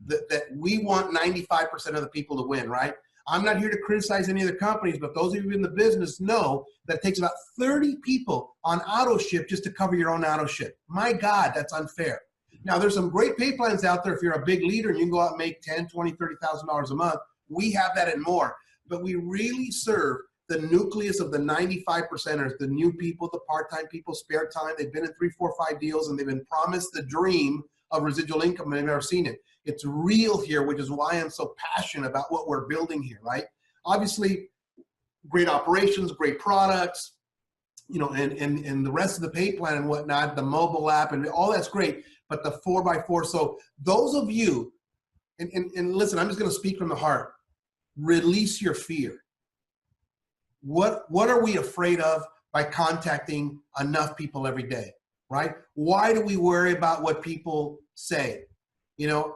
that we want 95% of the people to win, right? I'm not here to criticize any of the companies, but those of you in the business know that it takes about 30 people on auto ship just to cover your own auto ship. My God, that's unfair. Now, there's some great pay plans out there if you're a big leader and you can go out and make $10,000, $20,000, $30,000 a month. We have that and more. But we really serve the nucleus of the 95%ers, the new people, the part-time people, spare time. They've been in 3, 4, 5 deals and they've been promised the dream of residual income and they've never seen it. It's real here, which is why I'm so passionate about what we're building here, right? Obviously, great operations, great products, you know, and the rest of the pay plan and whatnot, the mobile app and all that's great, but the 4x4. So those of you, and listen, I'm just gonna speak from the heart, release your fear. What are we afraid of by contacting enough people every day, right? Why do we worry about what people say? You know,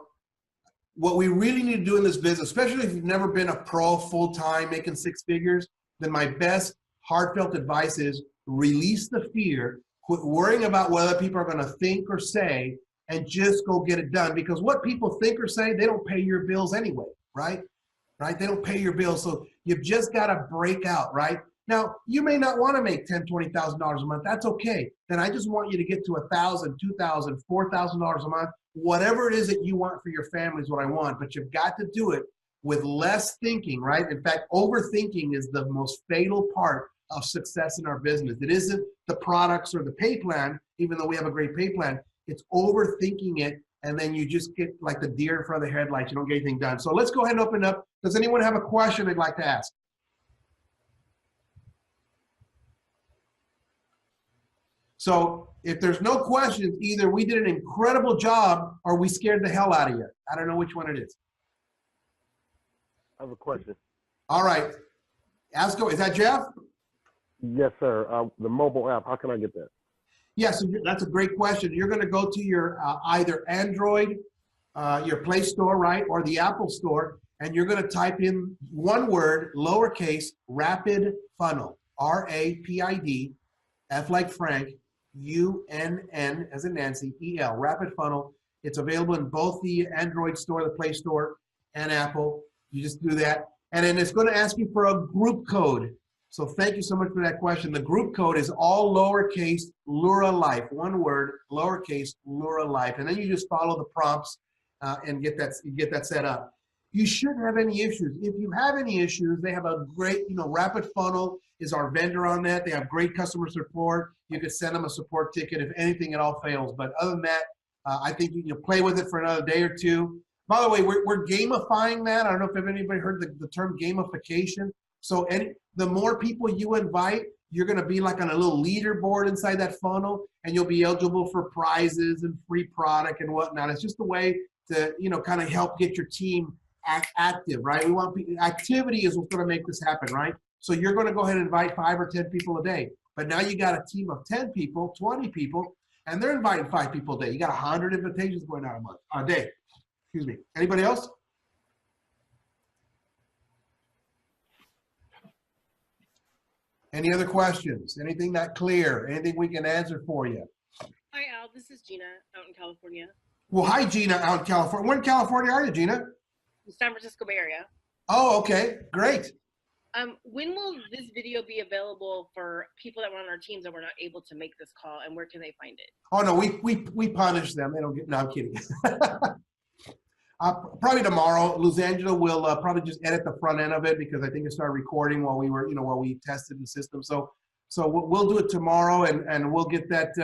what we really need to do in this business, especially if you've never been a pro full-time making 6 figures, then my best heartfelt advice is release the fear, quit worrying about what other people are gonna think or say, and just go get it done. Because what people think or say, they don't pay your bills anyway, right? Right? They don't pay your bills. So you've just got to break out, right? Now, you may not want to make $10,000, $20,000 a month. That's okay. Then I just want you to get to $1,000, $2,000, $4,000 a month. Whatever it is that you want for your family is what I want. But you've got to do it with less thinking, right? In fact, overthinking is the most fatal part of success in our business. It isn't the products or the pay plan, even though we have a great pay plan. It's overthinking it. And then you just get like the deer in front of the headlights. You don't get anything done. So let's go ahead and open up. Does anyone have a question they'd like to ask? So if there's no questions, either we did an incredible job or we scared the hell out of you. I don't know which one it is. I have a question. All right. Ask go. Is that Jeff? Yes, sir. The mobile app, how can I get that? Yes, that's a great question. You're going to go to your either Android, your Play Store, right, or the Apple Store, and you're going to type in one word, lowercase, rapid funnel, RAPID, F like Frank, UNN as in Nancy, EL, rapid funnel. It's available in both the Android store, the Play Store, and Apple. You just do that, and then it's going to ask you for a group code. So thank you so much for that question. The group code is all lowercase Lurra Life, one word, lowercase Lurra Life. And then you just follow the prompts and get that set up. You shouldn't have any issues. If you have any issues, they have a great, Rapid Funnel is our vendor on that. They have great customer support. You could send them a support ticket if anything at all fails. But other than that, I think you can play with it for another day or two. By the way, we're gamifying that. I don't know if anybody heard the term gamification. So the more people you invite, you're going to be like on a little leaderboard inside that funnel, and you'll be eligible for prizes and free product and whatnot. It's just a way to, kind of help get your team active, right? We want activity is what's going to make this happen, right? So you're going to go ahead and invite 5 or 10 people a day. But now you got a team of 10 people, 20 people, and they're inviting 5 people a day. You got 100 invitations going out a day. Excuse me. Anybody else? Any other questions? Anything not clear? Anything we can answer for you? Hi, Al. This is Gina out in California. Well, hi, Gina, out in California. Where in California are you, Gina? The San Francisco Bay Area. Oh, okay. Great. When will this video be available for people that were on our teams that were not able to make this call, and where can they find it? Oh, no, we punish them. They don't get, no, I'm kidding. Probably tomorrow. Los Angeles will probably just edit the front end of it because I think it started recording while we were, while we tested the system. So we'll do it tomorrow, and we'll get that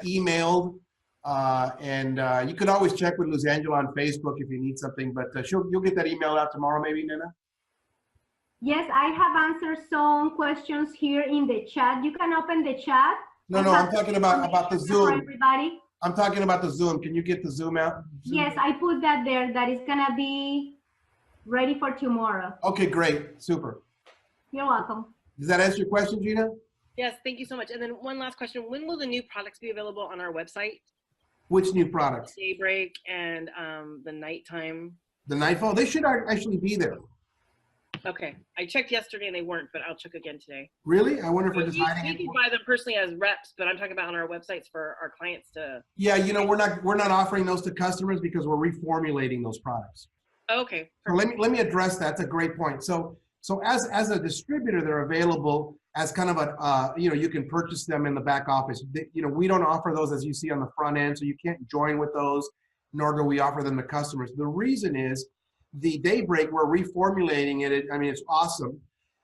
emailed. And you could always check with Los Angeles on Facebook if you need something, but you'll get that email out tomorrow, maybe, Nina? Yes, I have answered some questions here in the chat. You can open the chat. No, I'm talking about the Zoom. For everybody. I'm talking about the Zoom. Can you get the Zoom out? Zoom? Yes, I put that there. That is gonna be ready for tomorrow. Okay, great, super. You're welcome. Does that answer your question, Gina? Yes, thank you so much. And then one last question. When will the new products be available on our website? Which new products? Daybreak and the nighttime. The Nightfall? They should actually be there. Okay, I checked yesterday and they weren't, but I'll check again today. Really? I wonder if we're just hiding You it. can buy them personally as reps, but I'm talking about on our websites for our clients to. Yeah, we're not offering those to customers because we're reformulating those products. Okay. So let me address that. That's a great point. So as a distributor, they're available as kind of a you can purchase them in the back office. We don't offer those as you see on the front end, so you can't join with those, nor do we offer them to customers. The reason is the Daybreak, we're reformulating it. I mean, it's awesome.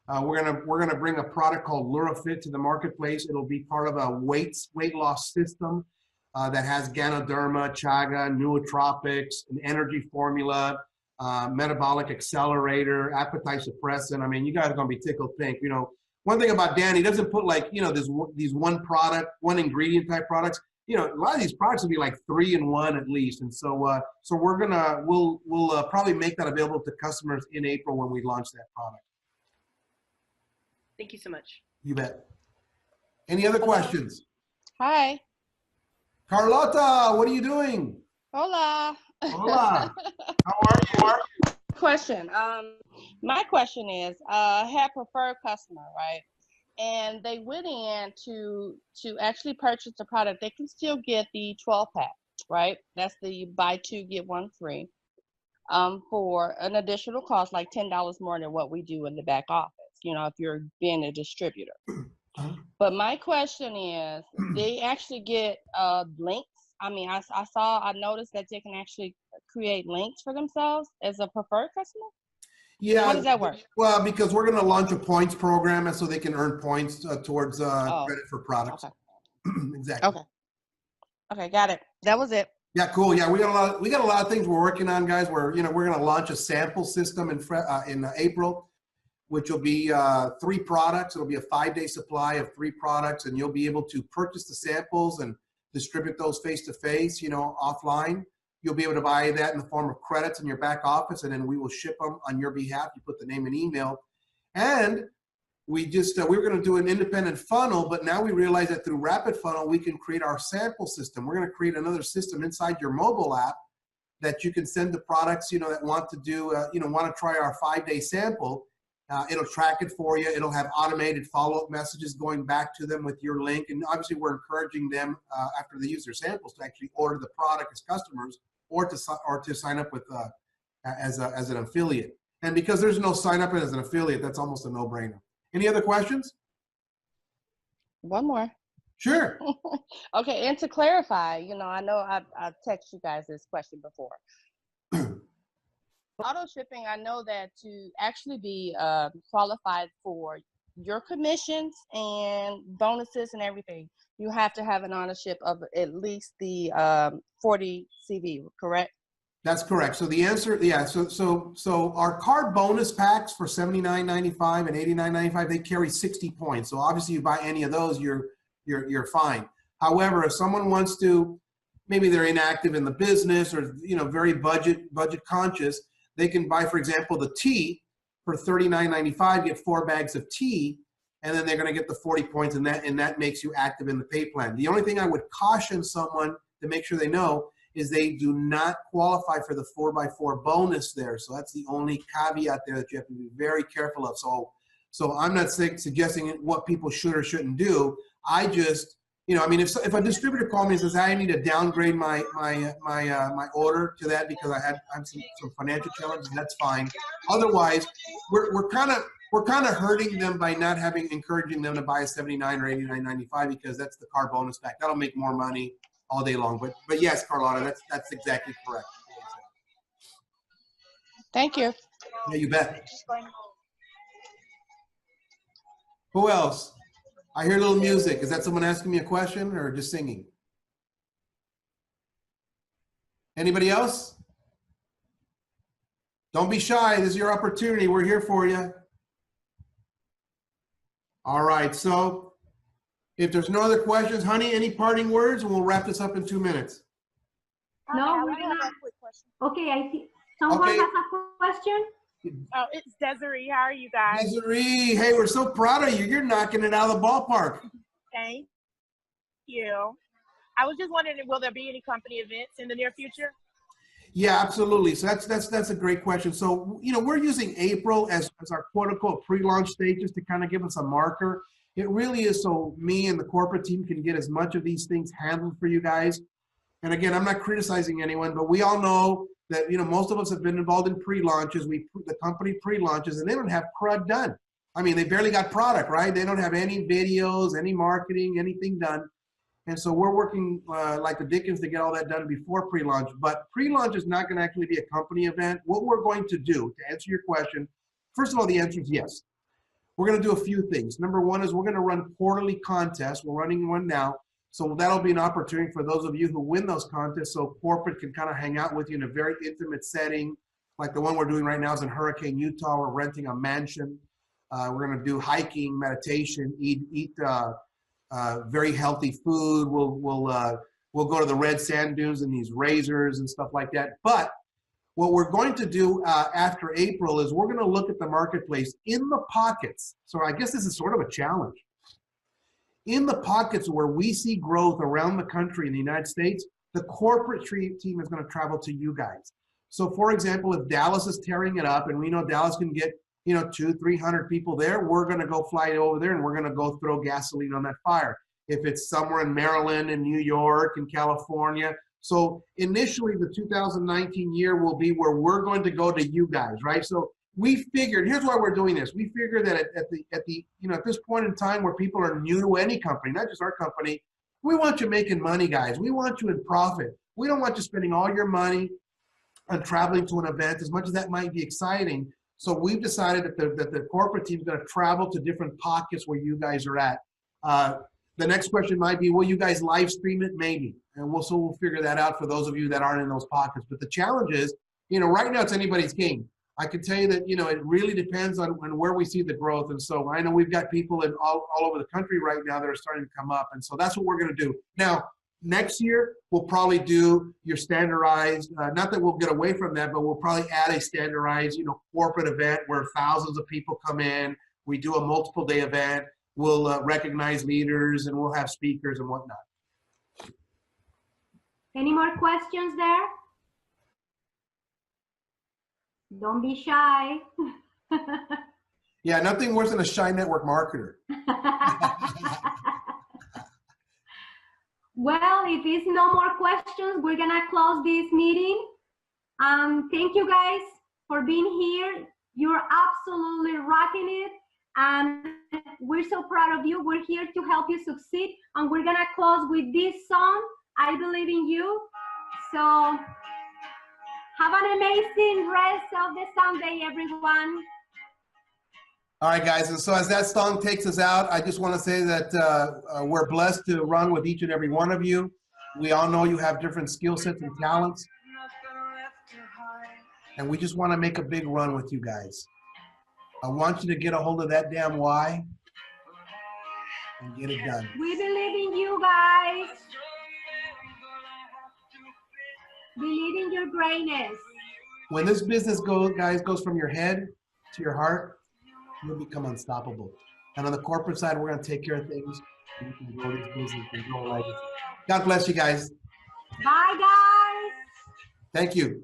We're gonna bring a product called Lurra Fit to the marketplace. It'll be part of a weight loss system that has Ganoderma, Chaga, nootropics, an energy formula, metabolic accelerator, appetite suppressant. I mean, you guys are gonna be tickled pink. One thing about Dan, he doesn't put like these one product, one ingredient type products. A lot of these products will be like 3 in 1 at least. And so we'll probably make that available to customers in April when we launch that product. Thank you so much. You bet. Any other questions? Hi. Carlota, what are you doing? Hola. Hola. How are you? Question. My question is, I had preferred customer, right? And they went in to actually purchase the product. They can still get the 12-pack, right? That's the buy 2, get 1 free, for an additional cost, like $10 more than what we do in the back office, if you're being a distributor. But my question is, they actually get links. I mean, I noticed that they can actually create links for themselves as a preferred customer. Yeah. How does that work? Well, because we're going to launch a points program, and so they can earn points towards credit for products. Okay. Exactly. Okay, got it. That was it. Yeah, cool. Yeah, we got a lot of things we're working on, guys. We're going to launch a sample system in April, which will be 3 products. It'll be a 5-day supply of 3 products, and you'll be able to purchase the samples and distribute those face to face, offline. You'll be able to buy that in the form of credits in your back office, and then we will ship them on your behalf. You put the name and email. And we were going to do an independent funnel, but now we realize that through Rapid Funnel, we can create our sample system. We're going to create another system inside your mobile app that you can send the products, that want to do, want to try our 5-day sample. It'll track it for you. It'll have automated follow-up messages going back to them with your link. And obviously, we're encouraging them after they use their samples to actually order the product as customers, or to sign up with as an affiliate. And because there's no sign up as an affiliate, that's almost a no-brainer. Any other questions? One more. Sure. Okay, and to clarify, I know I've texted you guys this question before. Auto shipping, I know that to actually be qualified for your commissions and bonuses and everything, you have to have an ownership of at least the 40 CV, correct? That's correct. So the answer, yeah. So our card bonus packs for $79.95 and $89.95, they carry 60 points. So obviously, you buy any of those, you're fine. However, if someone wants to, maybe they're inactive in the business or very budget conscious, they can buy, for example, the tea for $39.95, get 4 bags of tea, and then they're going to get the 40 points, and that makes you active in the pay plan. The only thing I would caution someone to make sure they know is they do not qualify for the 4x4 bonus there. So that's the only caveat there that you have to be very careful of. So I'm not suggesting what people should or shouldn't do. I just, if a distributor called me and says, I need to downgrade my order to that because I have some financial challenges, that's fine. Otherwise, we're kind of hurting them by not encouraging them to buy a $79 or $89.95 because that's the car bonus pack. That'll make more money all day long. But yes, Carlotta, that's exactly correct. Thank you. Yeah, you bet. Who else? I hear a little music. Is that someone asking me a question or just singing? Anybody else? Don't be shy. This is your opportunity. We're here for you. All right. So if there's no other questions, honey, any parting words? And we'll wrap this up in 2 minutes. No, we're gonna. Okay, I think someone has a question. Oh, it's Desiree. How are you guys? Desiree, hey, we're so proud of you. You're knocking it out of the ballpark. Thank you. I was just wondering, will there be any company events in the near future? Yeah, absolutely. So that's a great question. So, we're using April as our quote unquote pre-launch stages to kind of give us a marker. It really is so me and the corporate team can get as much of these things handled for you guys. And again, I'm not criticizing anyone, but we all know that, most of us have been involved in pre-launches. The company pre-launches, and they don't have crud done. I mean, they barely got product, right? They don't have any videos, any marketing, anything done. And so we're working like the dickens to get all that done before pre-launch. But pre-launch is not going to actually be a company event. What we're going to do, to answer your question, first of all, the answer is yes. We're going to do a few things. Number one is we're going to run quarterly contests. We're running one now. So that'll be an opportunity for those of you who win those contests so corporate can kind of hang out with you in a very intimate setting. Like the one we're doing right now is in Hurricane, Utah. We're renting a mansion. We're going to do hiking, meditation, eat very healthy food. We'll go to the red sand dunes and these razors and stuff like that. But what we're going to do after April is we're going to look at the marketplace in the pockets. So I guess this is sort of a challenge. In the pockets where we see growth around the country in the United States, the corporate team is going to travel to you guys. So for example, if Dallas is tearing it up and we know Dallas can get 200-300 people there, we're going to go fly over there and we're going to go throw gasoline on that fire. If it's somewhere in Maryland and New York and California. So initially the 2019 year will be where we're going to go to you guys, right? So we figured, here's why we're doing this. We figured that at this point in time where people are new to any company, not just our company, we want you making money, guys. We want you in profit. We don't want you spending all your money on traveling to an event, as much as that might be exciting. So we've decided that the corporate team is going to travel to different pockets where you guys are at. The next question might be, will you guys live stream it? Maybe. And we'll figure that out for those of you that aren't in those pockets. But the challenge is, right now it's anybody's game. I can tell you that, it really depends on where we see the growth. And so I know we've got people all over the country right now that are starting to come up. And so that's what we're going to do. Now, next year, we'll probably do your standardized, not that we'll get away from that, but we'll probably add a standardized, corporate event where thousands of people come in. We do a multiple day event. We'll recognize leaders and we'll have speakers and whatnot. Any more questions there? Don't be shy. Yeah, nothing worse than a shy network marketer. Well, if there's no more questions, we're gonna close this meeting. Thank you guys for being here. You're absolutely rocking it. And we're so proud of you. We're here to help you succeed. And we're gonna close with this song, I Believe in You. So have an amazing rest of the Sunday, everyone. All right, guys. And so as that song takes us out, I just want to say that we're blessed to run with each and every one of you. We all know you have different skill sets and talents. And we just want to make a big run with you guys. I want you to get a hold of that damn why and get it done. We believe in you guys. Believe in your greatness. When this business goes from your head to your heart, you'll become unstoppable. And on the corporate side, we're going to take care of things. You can grow this business and grow like it. God bless you guys. Bye, guys. Thank you.